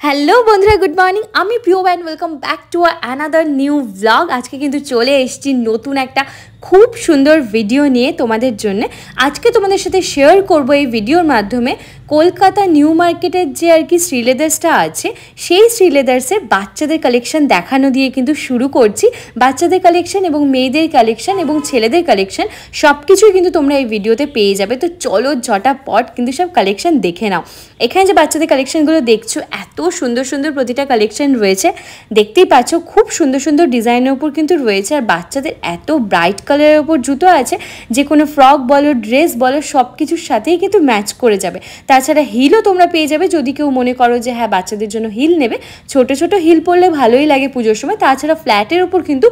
Hello বন্ধুরা, good morning. আমি প্রিয় and welcome back to another new blog. আজকে কিন্তু চলে এসেছি নতুন একটা খুব সুন্দর ভিডিও নিয়ে তোমাদের জন্য। আজকে তোমাদের সাথে শেয়ার করব এই ভিডিওর মাধ্যমে কলকাতা নিউ মার্কেটের যে আর কি শ্রীলেদার্সটা আছে, সেই শ্রীলেদার্সের বাচ্চাদের কালেকশন দেখানো দিয়ে কিন্তু শুরু করছি। বাচ্চাদের কালেকশন এবং মেয়েদের কালেকশন এবং ছেলেদের কালেকশন সব কিছুই কিন্তু তোমরা এই ভিডিওতে পেয়ে যাবে। তো চলো ঝটাপট কিন্তু সব কালেকশন দেখে নাও। এখানে যে বাচ্চাদের কালেকশনগুলো দেখছো, এত সুন্দর সুন্দর প্রতিটা কালেকশন রয়েছে, দেখতেই পাচ্ছ। খুব সুন্দর সুন্দর ডিজাইনের উপর কিন্তু রয়েছে। আর বাচ্চাদের এত ব্রাইট কালারের ওপর জুতো আছে, যে কোনো ফ্রক বলো, ড্রেস বলো, সব কিছুর সাথেই কিন্তু ম্যাচ করে যাবে। তাছাড়া হিলও তোমরা পেয়ে যাবে, যদি কেউ মনে করো যে হ্যাঁ বাচ্চাদের জন্য হিল নেবে। ছোট ছোট হিল পরলে ভালোই লাগে পুজোর সময়। তাছাড়া ফ্ল্যাটের ওপর কিন্তু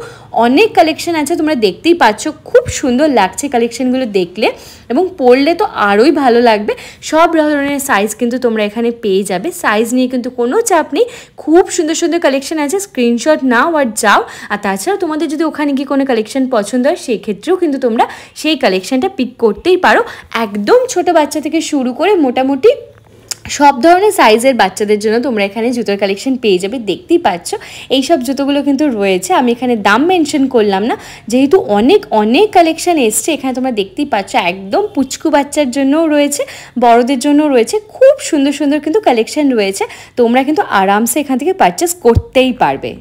অনেক কালেকশন আছে, তোমরা দেখতেই পাচ্ছ। খুব সুন্দর লাগছে কালেকশনগুলো দেখলে, এবং পরলে তো আরোই ভালো লাগবে। সব ধরনের সাইজ কিন্তু তোমরা এখানে পেয়ে যাবে। সাইজ নিয়ে কিন্তু কোনো চাপ নেই। খুব সুন্দর সুন্দর কালেকশন আছে, স্ক্রিনশট নাও আর যাও। আর তাছাড়া তোমাদের যদি ওখানে গিয়ে কোনো কালেকশন পছন্দ হয়, সেক্ষেত্রেও কিন্তু তোমরা সেই কালেকশনটা পিক করতেই পারো। একদম ছোট বাচ্চা থেকে শুরু করে মোটামুটি সব ধরনের সাইজের বাচ্চাদের জন্য তোমরা এখানে জুতোর কালেকশন পেয়ে যাবে। দেখতেই পাচ্ছ এইসব জুতোগুলো কিন্তু রয়েছে। আমি এখানে দাম মেনশন করলাম না, যেহেতু অনেক অনেক কালেকশন এসছে। এখানে তোমরা দেখতেই পাচ্ছ একদম পুচকু বাচ্চার জন্যও রয়েছে, বড়দের জন্যও রয়েছে। খুব সুন্দর সুন্দর কিন্তু কালেকশন রয়েছে, তোমরা কিন্তু আরামসে এখান থেকে পারচেস করতেই পারবে।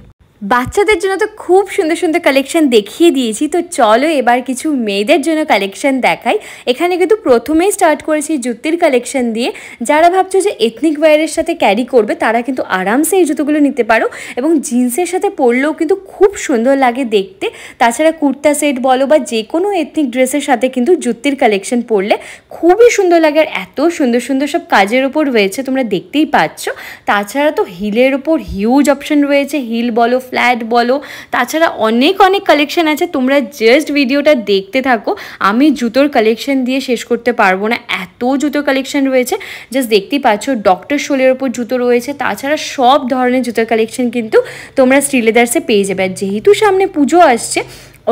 বাচ্চাদের জন্য তো খুব সুন্দর সুন্দর কালেকশন দেখিয়ে দিয়েছি, তো চলো এবার কিছু মেয়েদের জন্য কালেকশন দেখাই। এখানে কিন্তু প্রথমেই স্টার্ট করেছি জুতির কালেকশন দিয়ে। যারা ভাবছো যে এথনিক ওয়্যারের সাথে ক্যারি করবে, তারা কিন্তু আরামসে এই জুতোগুলো নিতে পারো, এবং জিন্সের সাথে পরলেও কিন্তু খুব সুন্দর লাগে দেখতে। তাছাড়া কুর্তা সেট বলো বা যে কোনো এথনিক ড্রেসের সাথে কিন্তু জুতির কালেকশন পরলে খুবই সুন্দর লাগে। আর এত সুন্দর সুন্দর সব কাজের ওপর রয়েছে, তোমরা দেখতেই পাচ্ছ। তাছাড়া তো হিলের ওপর হিউজ অপশন রয়েছে, হিল বলো, ফ্ল্যাট বলো। তাছাড়া অনেক অনেক কালেকশন আছে, তোমরা জাস্ট ভিডিওটা দেখতে থাকো। আমি জুতোর কালেকশন দিয়ে শেষ করতে পারবো না, এত জুতোর কালেকশন রয়েছে। জাস্ট দেখতেই পাচ্ছ ডক্টর শোলের ওপর জুতো রয়েছে। তাছাড়া সব ধরনের জুতোর কালেকশন কিন্তু তোমরা শ্রীলেদার্সে পেয়ে যাবে। আর যেহেতু সামনে পুজো আসছে,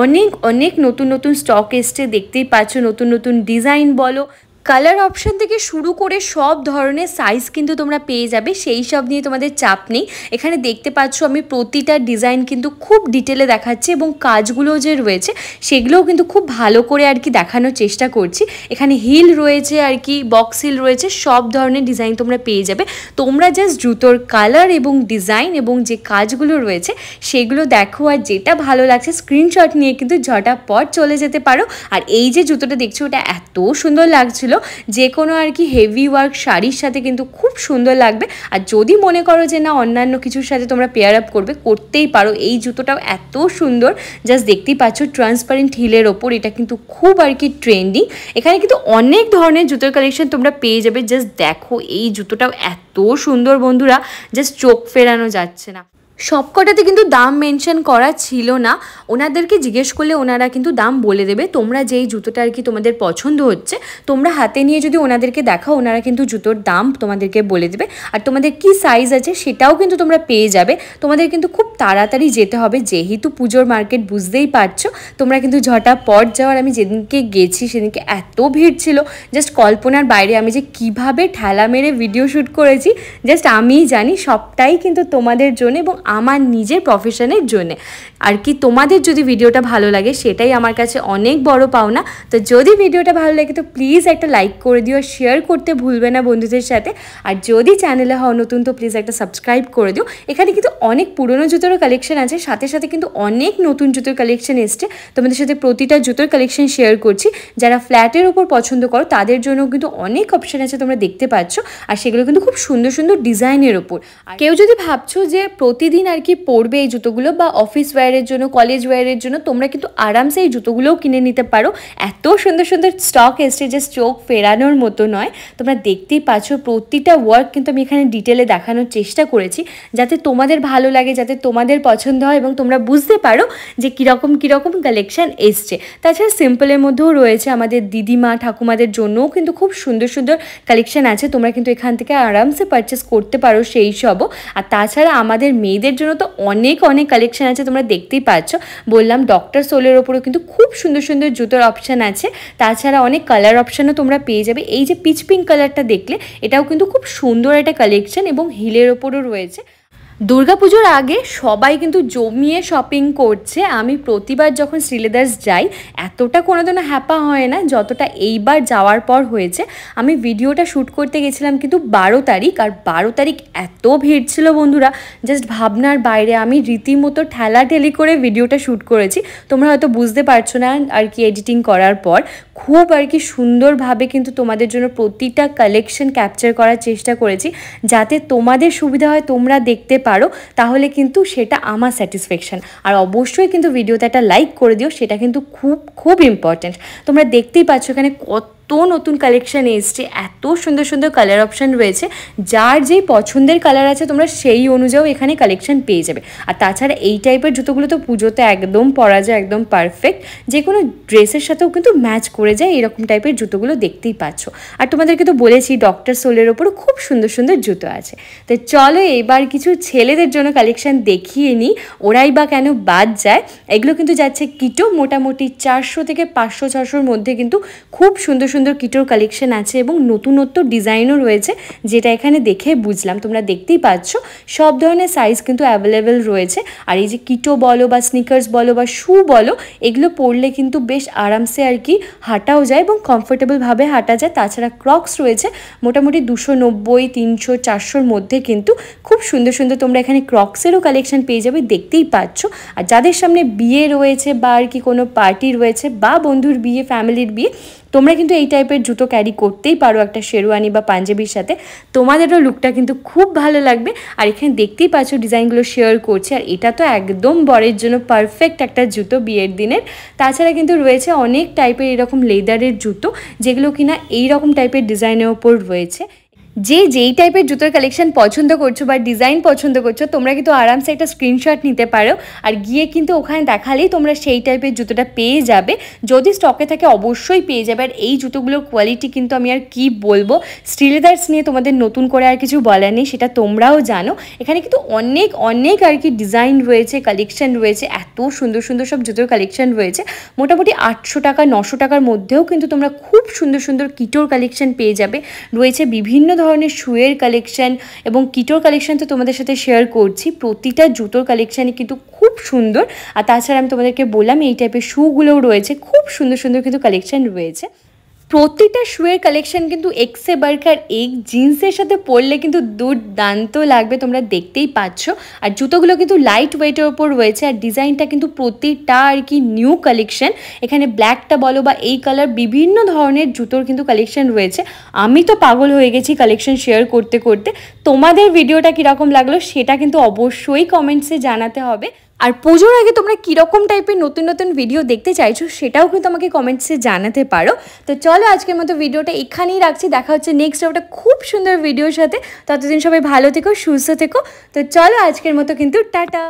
অনেক অনেক নতুন নতুন স্টক এসছে, দেখতেই পাচ্ছ। নতুন নতুন ডিজাইন বলো, কালার অপশান থেকে শুরু করে সব ধরনের সাইজ কিন্তু তোমরা পেয়ে যাবে। সেই সব নিয়ে তোমাদের চাপ নেই। এখানে দেখতে পাচ্ছ আমি প্রতিটা ডিজাইন কিন্তু খুব ডিটেলে দেখাচ্ছি, এবং কাজগুলো যে রয়েছে সেগুলোও কিন্তু খুব ভালো করে আর কি দেখানোর চেষ্টা করছি। এখানে হিল রয়েছে আর কি, বক্স হিল রয়েছে, সব ধরনের ডিজাইন তোমরা পেয়ে যাবে। তোমরা জাস্ট জুতোর কালার এবং ডিজাইন এবং যে কাজগুলো রয়েছে সেগুলো দেখো, আর যেটা ভালো লাগছে স্ক্রিনশট নিয়ে কিন্তু ঝটাপট চলে যেতে পারো। আর এই যে জুতোটা দেখছো, ওটা এত সুন্দর লাগছিল, যে কোনো আর কি হেভি ওয়ার্ক শাড়ির সাথে কিন্তু খুব সুন্দর লাগবে। আর যদি মনে করো যে না অন্যান্য কিছুর সাথে তোমরা পেয়ার আপ করবে, করতেই পারো। এই জুতোটাও এত সুন্দর, জাস্ট দেখতেই পাচ্ছ ট্রান্সপারেন্ট হিলের ওপর। এটা কিন্তু খুব আর কি ট্রেন্ডিং। এখানে কিন্তু অনেক ধরনের জুতোর কালেকশন তোমরা পেয়ে যাবে। জাস্ট দেখো এই জুতোটাও এত সুন্দর বন্ধুরা, জাস্ট চোখ ফেরানো যাচ্ছে না। সবকটাতে কিন্তু দাম মেনশন করা ছিল না, ওনাদেরকে জিজ্ঞেস করলে ওনারা কিন্তু দাম বলে দেবে। তোমরা যেই জুতোটা আর কি তোমাদের পছন্দ হচ্ছে, তোমরা হাতে নিয়ে যদি ওনাদেরকে দেখাও, ওনারা কিন্তু জুতোর দাম তোমাদেরকে বলে দেবে। আর তোমাদের কি সাইজ আছে সেটাও কিন্তু তোমরা পেয়ে যাবে। তোমাদের কিন্তু খুব তাড়াতাড়ি যেতে হবে, যেহেতু পুজোর মার্কেট বুঝতেই পারছো। তোমরা কিন্তু ঝটাপট যাওয়ার, আমি যেদিনকে গেছি সেদিনকে এত ভিড় ছিল, জাস্ট কল্পনার বাইরে। আমি যে কিভাবে ঠেলা মেরে ভিডিও শ্যুট করেছি জাস্ট আমিই জানি। সবটাই কিন্তু তোমাদের জন্য এবং আমার নিজের প্রফেশনের জন্য আর কি। তোমাদের যদি ভিডিওটা ভালো লাগে, সেটাই আমার কাছে অনেক বড় পাওনা। তো যদি ভিডিওটা ভালো লাগে তো প্লিজ একটা লাইক করে দিও, শেয়ার করতে ভুলবে না বন্ধুদের সাথে। আর যদি চ্যানেলে হও নতুন, তো প্লিজ একটা সাবস্ক্রাইব করে দিও। এখানে কিন্তু অনেক পুরনো জুতোরও কালেকশন আছে, সাথে সাথে কিন্তু অনেক নতুন জুতোর কালেকশন এসছে। তোমাদের সাথে প্রতিটা জুতোর কালেকশন শেয়ার করছি। যারা ফ্ল্যাটের ওপর পছন্দ করো, তাদের জন্য কিন্তু অনেক অপশন আছে, তোমরা দেখতে পাচ্ছ। আর সেগুলো কিন্তু খুব সুন্দর সুন্দর ডিজাইনের ওপর। আর কেউ যদি ভাবছো যে প্রতিদিন আর কি পরবে এই জুতোগুলো, বা অফিস ওয়্যারের জন্য, কলেজ ওয়্যারের জন্য, তোমরা কিন্তু আরামসে এই জুতোগুলোও কিনে নিতে পারো। এত সুন্দর সুন্দর স্টক এসছে, জাস্ট চোখ ফেরানোর মতো নয়। তোমরা দেখতেই পাচ্ছ প্রতিটা ওয়ার্ক কিন্তু আমি এখানে ডিটেলে দেখানোর চেষ্টা করেছি, যাতে তোমাদের ভালো লাগে, যাতে তোমাদের পছন্দ হয়, এবং তোমরা বুঝতে পারো যে কীরকম কীরকম কালেকশান এসছে। তাছাড়া সিম্পলের মধ্যেও রয়েছে, আমাদের দিদিমা ঠাকুমাদের জন্যও কিন্তু খুব সুন্দর সুন্দর কালেকশান আছে। তোমরা কিন্তু এখান থেকে আরামসে পারচেস করতে পারো সেই সবও। আর তাছাড়া আমাদের মেয়েদের মেয়েদের জন্য তো অনেক অনেক কালেকশন আছে, তোমরা দেখতেই পাচ্ছ। বললাম ডক্টর সোলের ওপরেও কিন্তু খুব সুন্দর সুন্দর জুতোর অপশান আছে। তাছাড়া অনেক কালার অপশানও তোমরা পেয়ে যাবে। এই যে পিচ পিঙ্ক কালারটা দেখলে, এটাও কিন্তু খুব সুন্দর একটা কালেকশন এবং হিলের ওপরও রয়েছে। দুর্গাপুজোর আগে সবাই কিন্তু জমিয়ে শপিং করছে। আমি প্রতিবার যখন শ্রীলেদার্স যাই এতটা কোনোদিনও হ্যাপা হয় না যতটা এইবার যাওয়ার পর হয়েছে। আমি ভিডিওটা শ্যুট করতে গেছিলাম কিন্তু 12 তারিখ, আর 12 তারিখ এত ভিড় ছিল বন্ধুরা, জাস্ট ভাবনার বাইরে। আমি রীতিমতো ঠেলাঠেলি করে ভিডিওটা শ্যুট করেছি, তোমরা হয়তো বুঝতে পারছো না আর কি। এডিটিং করার পর খুব আর কি সুন্দরভাবে কিন্তু তোমাদের জন্য প্রতিটা কালেকশন ক্যাপচার করার চেষ্টা করেছি, যাতে তোমাদের সুবিধা হয়, তোমরা দেখতে পারো, তাহলে কিন্তু সেটা আমার স্যাটিসফ্যাকশান। আর অবশ্যই কিন্তু ভিডিওতে একটা লাইক করে দিও, সেটা কিন্তু খুব খুব ইম্পর্ট্যান্ট। তোমরা দেখতেই পাচ্ছ এখানে কত নতুন কালেকশান এসছে, এত সুন্দর সুন্দর কালার অপশান রয়েছে। যার যেই পছন্দের কালার আছে তোমরা সেই অনুযায়ী এখানে কালেকশান পেয়ে যাবে। আর তাছাড়া এই টাইপের জুতোগুলো তো পুজোতে একদম পরা যায়, একদম পারফেক্ট, যে কোনো ড্রেসের সাথেও কিন্তু ম্যাচ করে যায়। এরকম টাইপের জুতোগুলো দেখতেই পাচ্ছ। আর তোমাদেরকে তো বলেছি ডক্টর সোলের ওপরও খুব সুন্দর সুন্দর জুতো আছে। তো চলো এবার কিছু ছেলেদের জন্য কালেকশান দেখিয়ে নিই, ওরাই বা কেন বাদ যায়। এগুলো কিন্তু যাচ্ছে কিটো, মোটামুটি 400 থেকে 500-600-র মধ্যে কিন্তু খুব সুন্দর সুন্দর কিটোর কালেকশন আছে এবং নতুনত্ব ডিজাইনও রয়েছে, যেটা এখানে দেখে বুঝলাম। তোমরা দেখতেই পাচ্ছ সব ধরনের সাইজ কিন্তু অ্যাভেলেবেল রয়েছে। আর এই যে কিটো বলো বা স্নিকার্স বলো বা শু বলো, এগুলো পরলে কিন্তু বেশ আরামসে আর কি হাঁটাও যায় এবং কমফোর্টেবলভাবে হাঁটা যায়। তাছাড়া ক্রক্স রয়েছে মোটামুটি 290, 300, 400-র মধ্যে কিন্তু খুব সুন্দর সুন্দর তোমরা এখানে ক্রক্সেরও কালেকশন পেয়ে যাবে, দেখতেই পাচ্ছ। আর যাদের সামনে বিয়ে রয়েছে বা আর কি কোনো পার্টি রয়েছে বা বন্ধুর বিয়ে, ফ্যামিলির বিয়ে, তোমরা কিন্তু এই টাইপের জুতো ক্যারি করতেই পারো একটা শেরওয়ানি বা পাঞ্জাবির সাথে, তোমাদেরও লুকটা কিন্তু খুব ভালো লাগবে। আর এখানে দেখতেই পাচ্ছ ডিজাইনগুলো শেয়ার করছে, আর এটা তো একদম বরের জন্য পারফেক্ট একটা জুতো বিয়ের দিনের। তাছাড়া কিন্তু রয়েছে অনেক টাইপের এরকম লেদারের জুতো, যেগুলো কিনা এইরকম টাইপের ডিজাইনের ওপর রয়েছে। যেই টাইপের জুতোর কালেকশন পছন্দ করছো বা ডিজাইন পছন্দ করছো, তোমরা কিন্তু আরামসে একটা স্ক্রিনশট নিতে পারো, আর গিয়ে কিন্তু ওখানে দেখালেই তোমরা সেই টাইপের জুতোটা পেয়ে যাবে। যদি স্টকে থাকে অবশ্যই পেয়ে যাবে। আর এই জুতোগুলোর কোয়ালিটি কিন্তু আমি আর কি বলবো, শ্রীলেদার্স নিয়ে তোমাদের নতুন করে আর কিছু বলার নেই, সেটা তোমরাও জানো। এখানে কিন্তু অনেক অনেক আর কি ডিজাইন রয়েছে, কালেকশন রয়েছে, এত সুন্দর সুন্দর সব জুতোর কালেকশন রয়েছে। মোটামুটি 800 টাকা 900 টাকার মধ্যেও কিন্তু তোমরা খুব সুন্দর সুন্দর কিটোর কালেকশন পেয়ে যাবে। রয়েছে বিভিন্ন ধরনের শুয়ের কালেকশন এবং কিটোর কালেকশন তো তোমাদের সাথে শেয়ার করছি। প্রতিটা জুতোর কালেকশানই কিন্তু খুব সুন্দর। আর তাছাড়া আমি তোমাদেরকে বললাম এই টাইপের শুগুলোও রয়েছে, খুব সুন্দর সুন্দর কিন্তু কালেকশন রয়েছে। প্রতিটা শুয়ের কালেকশন কিন্তু এক্সে বার্কার এক জিন্সের সাথে পরলে কিন্তু দুর্দান্ত লাগবে, তোমরা দেখতেই পাচ্ছ। আর জুতোগুলো কিন্তু লাইট ওয়েটের ওপর রয়েছে, আর ডিজাইনটা কিন্তু প্রতিটা আর কি নিউ কালেকশন। এখানে ব্ল্যাকটা বলো বা এই কালার, বিভিন্ন ধরনের জুতোর কিন্তু কালেকশন রয়েছে। আমি তো পাগল হয়ে গেছি কালেকশন শেয়ার করতে করতে। তোমাদের ভিডিওটা কীরকম লাগলো সেটা কিন্তু অবশ্যই কমেন্টসে জানাতে হবে। আর পুজোর আগে তোমরা কীরকম টাইপের নতুন নতুন ভিডিও দেখতে চাইছো সেটাও কিন্তু আমাকে কমেন্টসে জানাতে পারো। তো চলো আজকের মতো ভিডিওটা এখানেই রাখছি, দেখা হচ্ছে নেক্সট একটা খুব সুন্দর ভিডিওর সাথে। ততদিন সবাই ভালো থেকো, সুস্থ থেকো। তো চলো আজকের মতো কিন্তু টাটা।